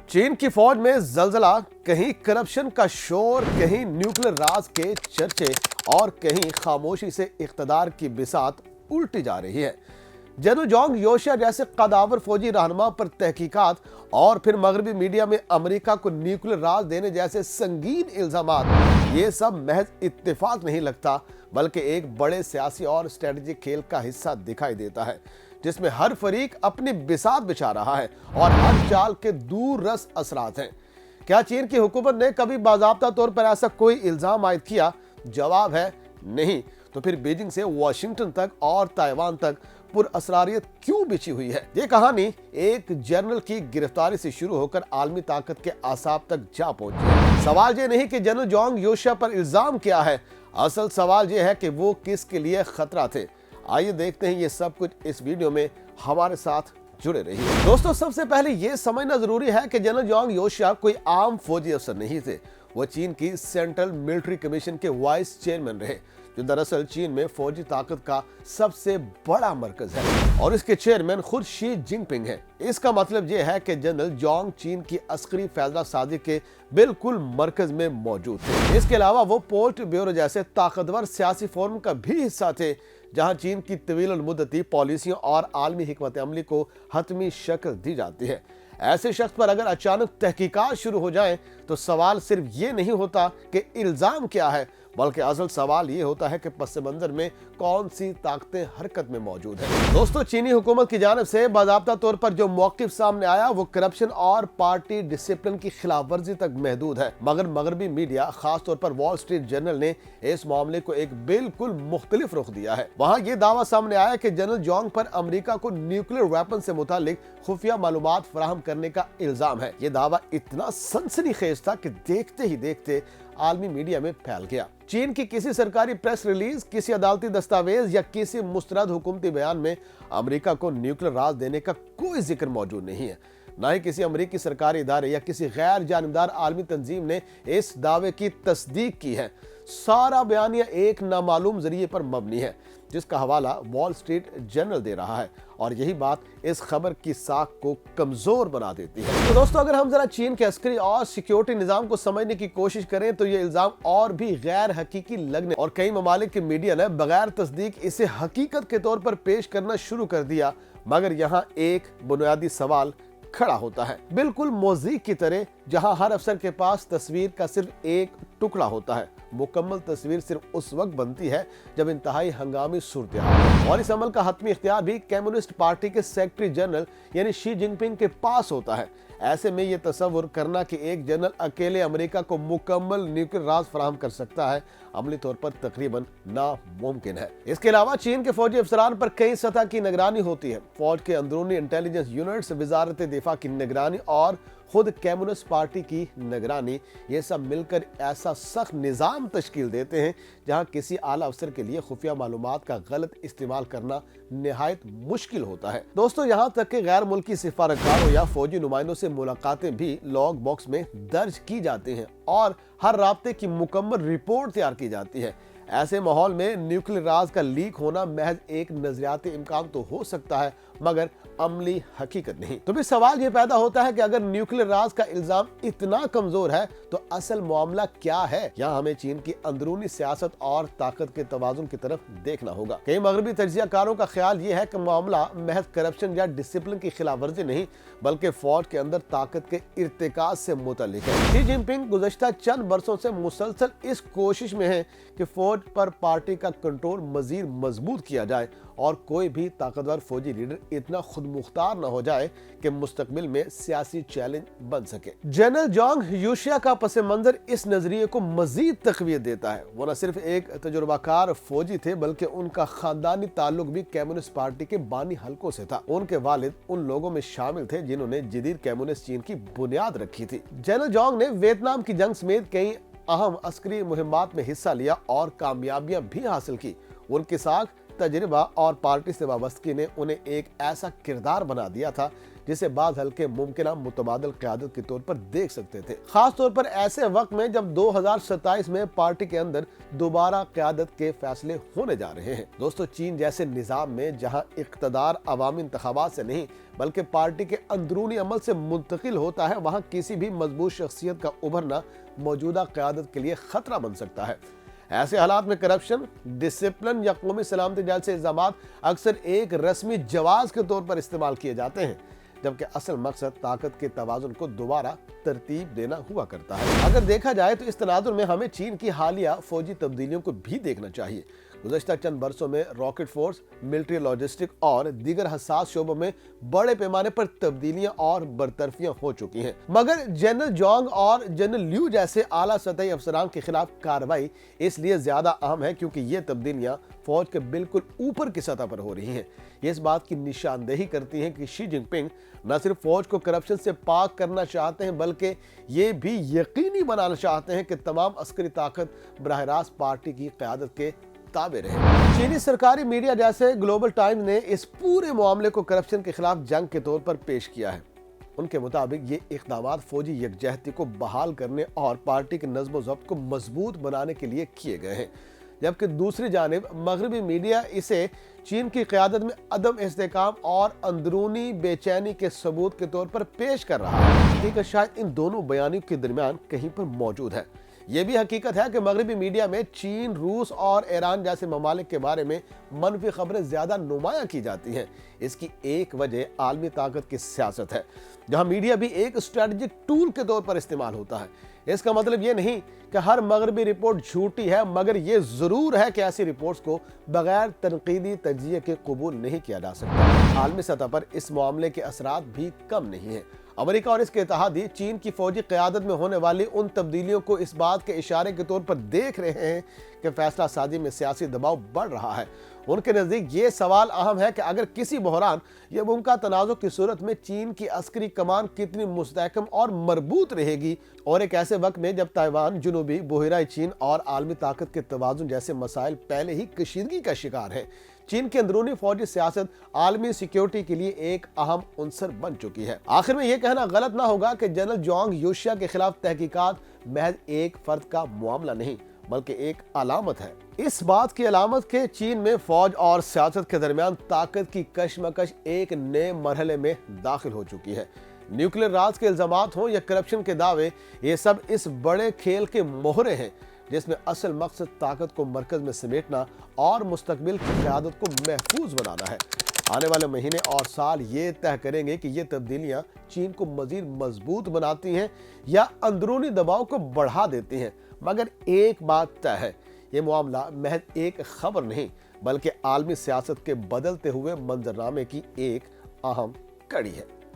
चीन की फौज में जलजला, कहीं करप्शन का शोर, कहीं न्यूक्लियर राज के चर्चे और कहीं खामोशी से इख्तदार की बिसात उल्टी जा रही है। जनरल जोंग योशिया जैसे कदावर फौजी रहनुमा पर तहकीकात और फिर मगरबी मीडिया में अमेरिका को न्यूक्लियर राज देने जैसे संगीन इल्जामात, ये सब महज इत्तेफाक नहीं लगता बल्कि एक बड़े सियासी और स्ट्रेटेजिक खेल का हिस्सा दिखाई देता है, जिसमें हर फरीक अपनी बिसात बिछा रहा है और हर चाल के दूर रस असरात हैं। क्या चीन की हुकूमत ने कभी बाज़ाब्ता तौर पर ऐसा कोई इल्जाम आयद किया? जवाब है नहीं। तो फिर बीजिंग से वॉशिंगटन तक और ताइवान तक पुरअसरारियत क्यों बिछी हुई है? ये कहानी एक जनरल की गिरफ्तारी से शुरू होकर आलमी ताकत के आसाब तक जा पहुंची। सवाल ये नहीं कि जनरल जोंग योशिया पर इल्जाम क्या है, असल सवाल ये है कि वो किसके लिए खतरा थे। आइए देखते हैं ये सब कुछ इस वीडियो में, हमारे साथ जुड़े रहिए। दोस्तों, सबसे पहले ये समझना जरूरी है कि जनरल जोंग योशिया कोई आम फौजी अफसर नहीं थे। वो चीन की सेंट्रल मिलिट्री कमीशन के वाइस चेयरमैन रहे, जो दरअसल चीन में फौजी ताकत का सबसे बड़ा मरकज है और इसके चेयरमैन खुद शी जिनपिंग हैं। इसका मतलब यह है कि जनरल जोंग चीन की अस्करी फैसला साजी के बिल्कुल मरकज में मौजूद थे। इसके अलावा वो पोलिट ब्यूरो जैसे ताकतवर सियासी फोरम का भी हिस्सा थे, जहां चीन की तवील मुद्दती पॉलिसियों और आलमी हिकमत अमली को हतमी शक्ल दी जाती है। ऐसे शख्स पर अगर अचानक तहकीकात शुरू हो जाए तो सवाल सिर्फ ये नहीं होता कि इल्जाम क्या है, बल्कि असल सवाल ये होता है कि पस मंजर में कौन सी ताकतें हरकत में मौजूद है। दोस्तों, चीनी हुकूमत की जानिब से बाज़ाब्ता तौर पर जो मौक़िफ़ सामने आया वो करप्शन और पार्टी डिसिप्लिन की खिलाफ वर्जी तक महदूद है, मगर मगरबी मीडिया, खास तौर पर वॉल स्ट्रीट जर्नल ने इस मामले को एक बिल्कुल मुख्तलिफ रुख दिया है। वहाँ ये दावा सामने आया कि जनरल जोंग पर अमेरिका को न्यूक्लियर वेपन से मुतालिक खुफिया मालूमात फराहम करने का इल्जाम है। ये दावा इतना सनसनीखेज था कि देखते ही देखते आलमी मीडिया में फैल गया। चीन की किसी सरकारी प्रेस रिलीज, किसी अदालती दस्तावेज या किसी मुस्तरद हुकूमती बयान में अमेरिका को न्यूक्लियर राज देने का कोई जिक्र मौजूद नहीं है। न ही किसी अमेरिकी सरकारी इदारे या किसी गैर जानिबदार आलमी तंजीम ने इस दावे की तस्दीक की है। सारा बयानिया एक नामालूम जरिए पर मबनी है, जिसका हवाला वॉल स्ट्रीट जर्नल दे रहा है, और यही बात इस खबर की साख को कमजोर बना देती है। तो दोस्तों, अगर हम जरा चीन के अस्करी और सिक्योरिटी निजाम को समझने की कोशिश करें तो ये इल्जाम और भी गैर हकीकी लगने और कई ममालिक के मीडिया ने बगैर तस्दीक इसे हकीकत के तौर पर पेश करना शुरू कर दिया। मगर यहाँ एक बुनियादी सवाल खड़ा होता है, बिल्कुल मोज़ीक की तरह, जहां हर अफसर के पास तस्वीर का सिर्फ एक टुकड़ा होता है। मुकम्मल तस्वीर सिर्फ उस वक्त बनती है जब इंतहाई हंगामी सूरत हाल, और इस अमल का हतमी इख्तियार भी कम्युनिस्ट पार्टी के सेक्रेटरी जनरल यानी शी जिनपिंग के पास होता है। ऐसे में ये तस्वुर करना कि एक जनरल अकेले अमेरिका को मुकम्मल न्यूक्लियर राज फराहम कर सकता है, अमली तौर पर तकरीबन नामुमकिन है। इसके अलावा चीन के फौजी अफसरान पर कई सतह की निगरानी होती है। फौज के अंदरूनी इंटेलिजेंस यूनिट्स, वजारत दिफा की निगरानी और खुद कम्युनिस्ट पार्टी की निगरानी, ये सब मिलकर ऐसा सख्त निज़ाम तश्कील देते हैं जहां किसी आला अफसर के लिए खुफिया मालूमात का गलत इस्तेमाल करना निहायत मुश्किल होता है। दोस्तों, यहाँ तक कि गैर मुल्की सिफारतकारों या फौजी नुमाइंदों से मुलाकातें भी लॉग बॉक्स में दर्ज की जाती हैं और हर राब्ते की मुकम्मल रिपोर्ट तैयार की जाती है। ऐसे माहौल में न्यूक्लियर राज का लीक होना महज एक नजरियाती इम्कान तो हो सकता है, मगर अमली हकीकत नहीं। तो भी सवाल ये पैदा होता है कि अगर न्यूक्लियर राज का इल्जाम इतना कमजोर है तो असल मामला क्या है? यहाँ हमें चीन की अंदरूनी सियासत और ताकत के तवाजुन की तरफ देखना होगा। कई मगरबी तज्जियाकारों का ख्याल ये है कि मामला महज करप्शन या डिसिप्लिन की खिलाफ वर्जी नहीं, बल्कि फौज के अंदर ताकत के इर्तिकाज से मुतल्लिक है। शी जिनपिंग गुज़श्ता चंद बरसों से मुसलसल इस कोशिश में है कि फौज पर पार्टी का कंट्रोल मजीद मजबूत किया जाए और कोई भी ताकतवर फौजी लीडर इतना खुद मुख्तार न हो जाए कि मुस्तकबिल में सियासी चैलेंज बन सके। जनरल जोंग योशिया का पस मंजर इस नजरिए को मजीद तकवीत देता है। वो न सिर्फ एक तजुर्बाकार फौजी थे, बल्कि उनका खानदानी ताल्लुक भी कम्युनिस्ट पार्टी के बानी हलकों से था। उनके वालिद उन लोगों में शामिल थे जिन्होंने जदीद कम्युनिस्ट चीन की बुनियाद रखी थी। जनरल जोंग ने वियतनाम की जंग समेत कई अहम अस्करी मुहिमात में हिस्सा लिया और कामयाबियां भी हासिल की। उनकी साख, तजर्बा और पार्टी से वाबस्तगी ने उन्हें एक ऐसा किरदार बना दिया था जिसे बाज़ हल्के मुमकिन मुतबादल क़यादत के तौर पर देख सकते थे, खास तौर पर ऐसे वक्त में जब 2027 में पार्टी के अंदर दोबारा क़यादत के फैसले होने जा रहे हैं। दोस्तों, चीन जैसे निज़ाम में जहां इक़्तिदार अवामी इंतख़ाबात से नहीं बल्कि पार्टी के अंदरूनी अमल से मुंतकिल होता है, वहां किसी भी मजबूत शख्सियत का उभरना मौजूदा क़यादत के लिए खतरा बन सकता है। ऐसे हालात में करप्शन, डिसिप्लिन या कौमी सलामती जैसे इल्जामात अक्सर एक रस्मी जवाब के तौर पर इस्तेमाल किए जाते हैं, जबकि असल मकसद ताकत के तवाज़ुन को दोबारा तरतीब देना हुआ करता है। अगर देखा जाए तो इस तनाजुर में हमें चीन की हालिया फौजी तब्दीलियों को भी देखना चाहिए। गुज़श्ता चंद बरसों में रॉकेट फोर्स, मिलिट्री लॉजिस्टिक और दीगर हसास शोबों में बड़े पैमाने पर तब्दीलियां और बरतरफियां हो चुकी हैं, मगर जनरल जोंग और जनरल लियू जैसे आला सतही अफसरान के खिलाफ कार्रवाई इसलिए ज्यादा अहम है क्योंकि ये तब्दीलियां फौज के बिल्कुल ऊपर की सतह पर हो रही हैं। ये इस बात की निशानदेही करती हैं कि शी जिनपिंग न सिर्फ फौज को करप्शन से पाक करना चाहते हैं बल्कि ये भी यकीनी बनाना चाहते हैं कि तमाम अस्करी ताकत बराह रास्त पार्टी की क़यादत के ताबे रहे। चीनी सरकारी मीडिया जैसे ग्लोबल टाइम्स ने इस पूरे मामले को करप्शन के खिलाफ जंग के तौर पर पेश किया है। उनके मुताबिक ये इक़दामात फौजी यकजहती को बहाल करने और पार्टी के नज़्म व ज़ब्त को मजबूत बनाने के लिए किए गए हैं, जबकि दूसरी जानिब मगरबी मीडिया इसे चीन की क़यादत में अदम इस्तेहकाम और अंदरूनी बेचैनी के सबूत के तौर पर पेश कर रहा है। हकीकत शायद इन दोनों बयानों के दरमियान कहीं पर मौजूद है। ये भी हकीकत है कि मगरबी मीडिया में चीन, रूस और ईरान जैसे ममालिक के बारे में मनफी खबरें ज्यादा नुमायां की जाती हैं। इसकी एक वजह आलमी ताकत की सियासत है, जहां मीडिया भी एक स्ट्रेटजिक टूल के तौर पर इस्तेमाल होता है। इसका मतलब ये नहीं कि हर मगरबी रिपोर्ट झूठी है, मगर ये जरूर है कि ऐसी रिपोर्ट्स को बगैर तनकीदी तज्जिये के कबूल नहीं किया जा सकता। आलमी सतह पर इस मामले के असरात भी कम नहीं है। अमेरिका और इसके इत्तेहादी चीन की फौजी क़यादत में होने वाली उन तब्दीलियों को इस बात के इशारे के तौर पर देख रहे हैं कि फैसला साजी में सियासी दबाव बढ़ रहा है। उनके नज़दीक ये सवाल अहम है कि अगर किसी बहरान या मुमकिन तनाज़ुर की सूरत में चीन की अस्करी कमान कितनी मुस्तहकम और मरबूत रहेगी, और एक ऐसे वक्त में जब ताइवान, जुनूबी बहराई चीन और आलमी ताकत के तवाज़ुन जैसे मसाइल पहले ही कशीदगी का शिकार है। चीन की अंदरूनी फौजी सियासत आलमी सिक्योरिटी के लिए एक अहम उनसर बन चुकी है। आखिर में यह कहना गलत ना होगा कि जनरल जोंग यूशिया के खिलाफ तहकीकात महज एक फर्द का मामला नहीं बल्कि एक अलामत है। इस बात की अलामत के चीन में फौज और सियासत के दरमियान ताकत की कशमकश एक नए मरहले में दाखिल हो चुकी है। न्यूक्लियर राज के इल्जामात हों या करप्शन के दावे, ये सब इस बड़े खेल के मोहरे हैं जिसमें असल मकसद ताकत को मरकज में समेटना और मुस्तकबिल की क़यादत को महफूज बनाना है। आने वाले महीने और साल ये तय करेंगे कि ये तब्दीलियां चीन को मजीद मजबूत बनाती हैं या अंदरूनी दबाव को बढ़ा देती हैं, मगर एक बात तय है, ये मामला महज एक खबर नहीं बल्कि आलमी सियासत के बदलते हुए मंजरनामे की एक अहम कड़ी है।